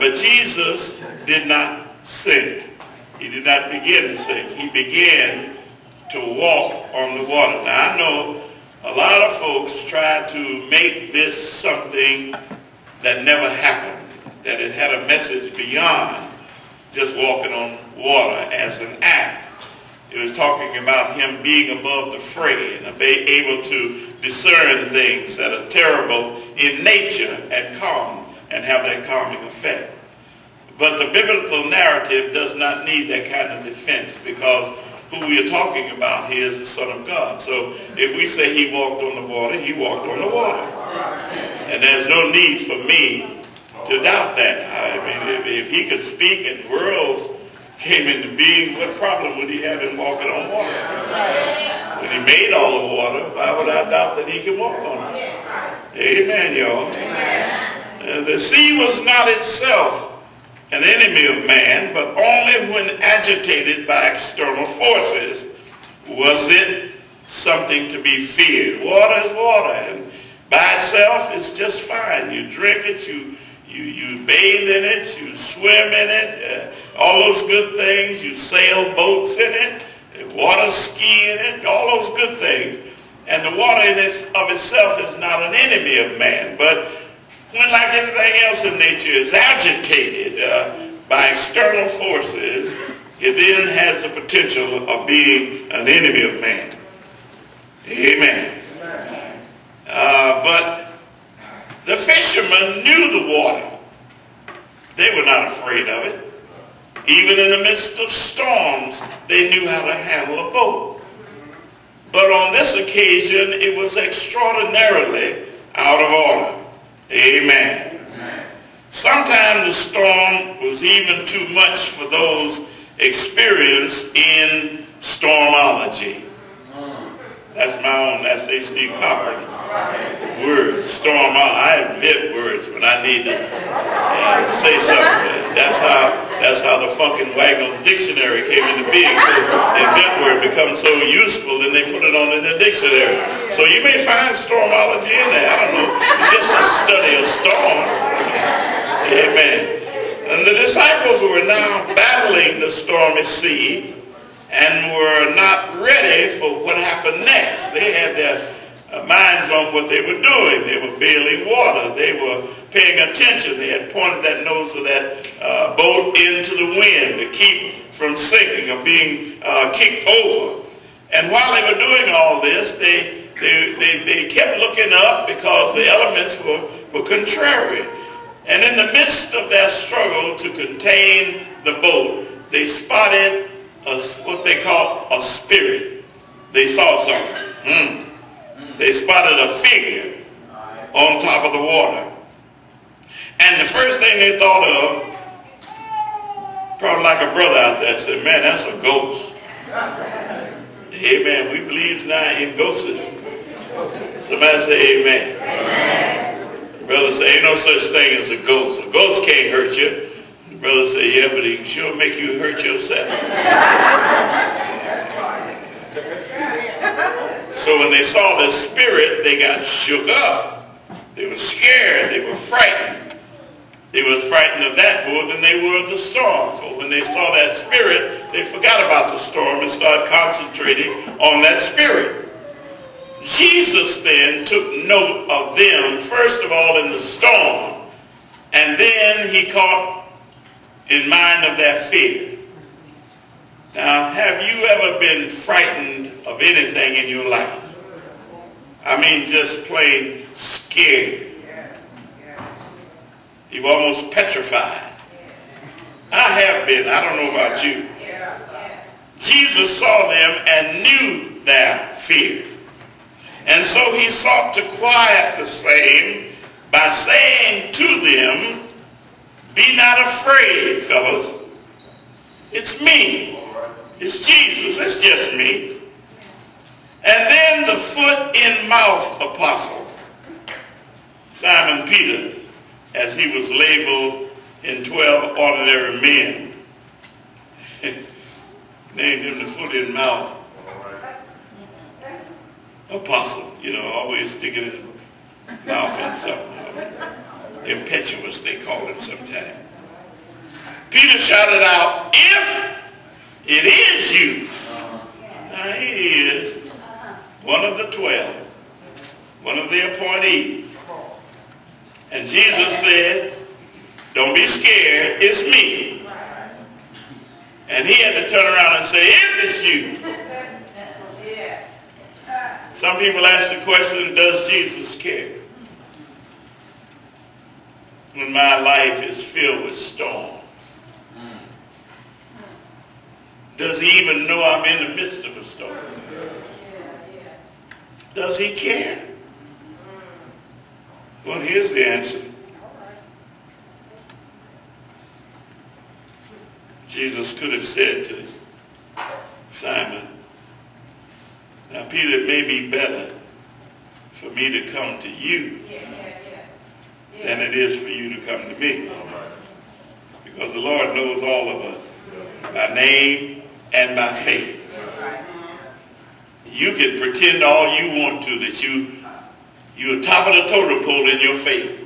But Jesus did not sink. He did not begin to sink. He began to walk on the water. Now I know a lot of folks try to make this something that never happened, that it had a message beyond just walking on water as an act. It was talking about him being above the fray and able to discern things that are terrible in nature and calm and have that calming effect. But the biblical narrative does not need that kind of defense, because who we are talking about here is the Son of God. So if we say he walked on the water, he walked on the water. And there's no need for me to doubt that. I mean, if he could speak and worlds came into being, what problem would he have in walking on water? When he made all the water, why would I doubt that he can walk on it? Amen, y'all. The sea was not itself an enemy of man, but only when agitated by external forces was it something to be feared. Water is water, and by itself it's just fine. You drink it, you bathe in it, you swim in it, all those good things. You sail boats in it, water ski in it, all those good things. And the water in of itself is not an enemy of man, but when, like anything else in nature, is agitated by external forces, it then has the potential of being an enemy of man. Amen. But the fishermen knew the water. They were not afraid of it. Even in the midst of storms, they knew how to handle a boat. But on this occasion, it was extraordinarily out of order. Amen. Sometimes the storm was even too much for those experienced in stormology. That's my own, that's H.D Cockerham. Words, I invent words when I need to say something. That's how the Funkin' Wagnalls Dictionary came into being. So invent word becomes so useful, then they put it on in the dictionary. So you may find stormology in there. I don't know. It's just a study of storms. Amen. And the disciples were now battling the stormy sea and were not ready for what happened next. They had their minds on what they were doing. They were bailing water. They were paying attention. They had pointed that nose of that boat into the wind to keep from sinking or being kicked over. And while they were doing all this, they kept looking up because the elements were contrary. And in the midst of their struggle to contain the boat, they spotted what they call a spirit. They saw something. They spotted a figure on top of the water. And the first thing they thought of, probably like a brother out there, said, man, that's a ghost. Amen. We believe now in ghosts. Somebody say amen. Amen. Brother say, ain't no such thing as a ghost. A ghost can't hurt you. The brother say, yeah, but he can sure make you hurt yourself. So when they saw the spirit, they got shook up. They were scared. They were frightened. They were frightened of that more than they were of the storm. For when they saw that spirit, they forgot about the storm and started concentrating on that spirit. Jesus then took note of them, first of all, in the storm, and then he caught in mind of their fear. Now, have you ever been frightened of anything in your life? I mean, just plain scared. You've almost petrified. I have been. I don't know about you. Jesus saw them and knew their fear. And so he sought to quiet the same by saying to them, be not afraid, fellas. It's me. It's Jesus. It's just me. And then the foot in mouth apostle, Simon Peter, as he was labeled in 12 ordinary men, named him the foot in mouth apostle. You know, always sticking his mouth in something. impetuous, they call him sometimes. Peter shouted out, if it is you. Now he is one of the 12, one of the appointees. And Jesus said, don't be scared, it's me. And he had to turn around and say, if it's you. Some people ask the question, does Jesus care? When my life is filled with storms. Does he even know I'm in the midst of a storm? Does he care? Well, here's the answer. Jesus could have said to Simon, now Peter, it may be better for me to come to you than it is for you to come to me. Because the Lord knows all of us by name and by faith. You can pretend all you want to that you're top of the totem pole in your faith.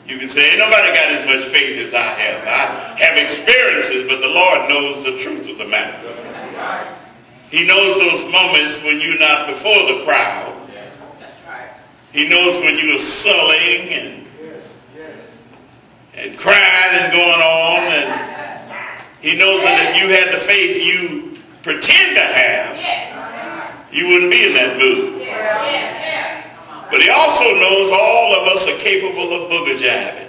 You can say, ain't nobody got as much faith as I have. I have experiences, but the Lord knows the truth of the matter. He knows those moments when you're not before the crowd. He knows when you're sulling and crying and going on. And he knows that if you had the faith you pretend to have, you wouldn't be in that mood. But he also knows all of us are capable of booger jabbing.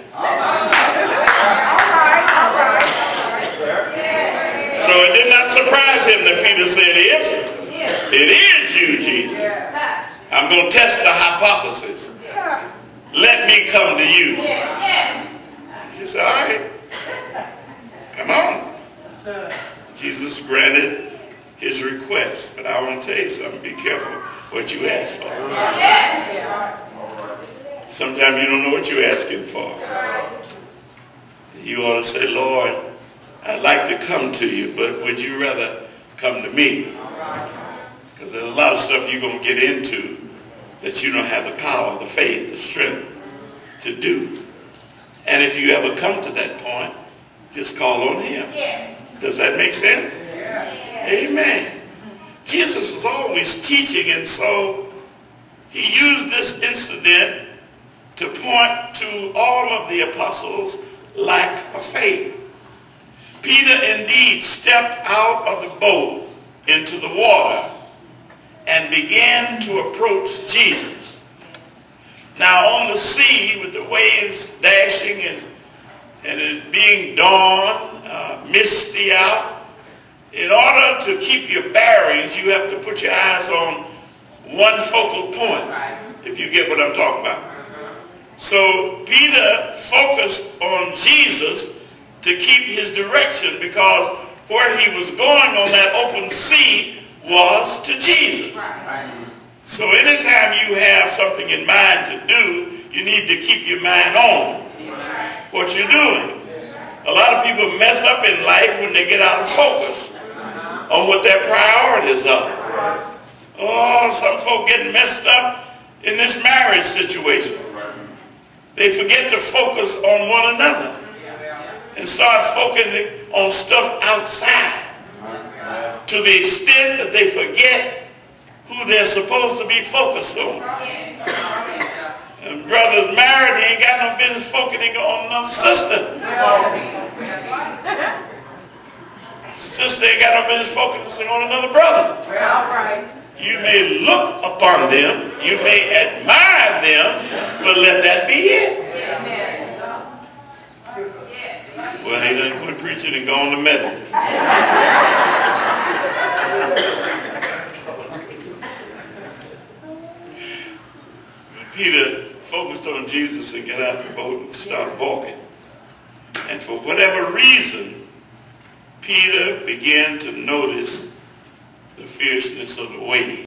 So it did not surprise him that Peter said, if it is you, Jesus, I'm going to test the hypothesis. Let me come to you. He said, all right, come on. Jesus granted his request. But I want to tell you something. Be careful what you ask for. Sometimes you don't know what you're asking for. You ought to say, Lord, I'd like to come to you, but would you rather come to me? Because there's a lot of stuff you're going to get into that you don't have the power, the faith, the strength to do. And if you ever come to that point, just call on him. Does that make sense? Amen. Jesus was always teaching, and so he used this incident to point to all of the apostles' lack of faith. Peter indeed stepped out of the boat into the water and began to approach Jesus. Now on the sea with the waves dashing and it being dawn, misty out, in order to keep your bearings, you have to put your eyes on one focal point, if you get what I'm talking about. So Peter focused on Jesus to keep his direction, because where he was going on that open sea was to Jesus. So anytime you have something in mind to do, you need to keep your mind on what you're doing. A lot of people mess up in life when they get out of focus on what their priorities are. Oh, some folk getting messed up in this marriage situation. They forget to focus on one another and start focusing on stuff outside to the extent that they forget who they're supposed to be focused on. And brothers married, he ain't got no business focusing on another sister. Sister ain't got no business focusing on another brother. You may look upon them, you may admire them, but let that be it. Well, he done quit preaching and gone to meddling. Peter focused on Jesus and got out the boat and started walking. And for whatever reason, Peter began to notice the fierceness of the wave.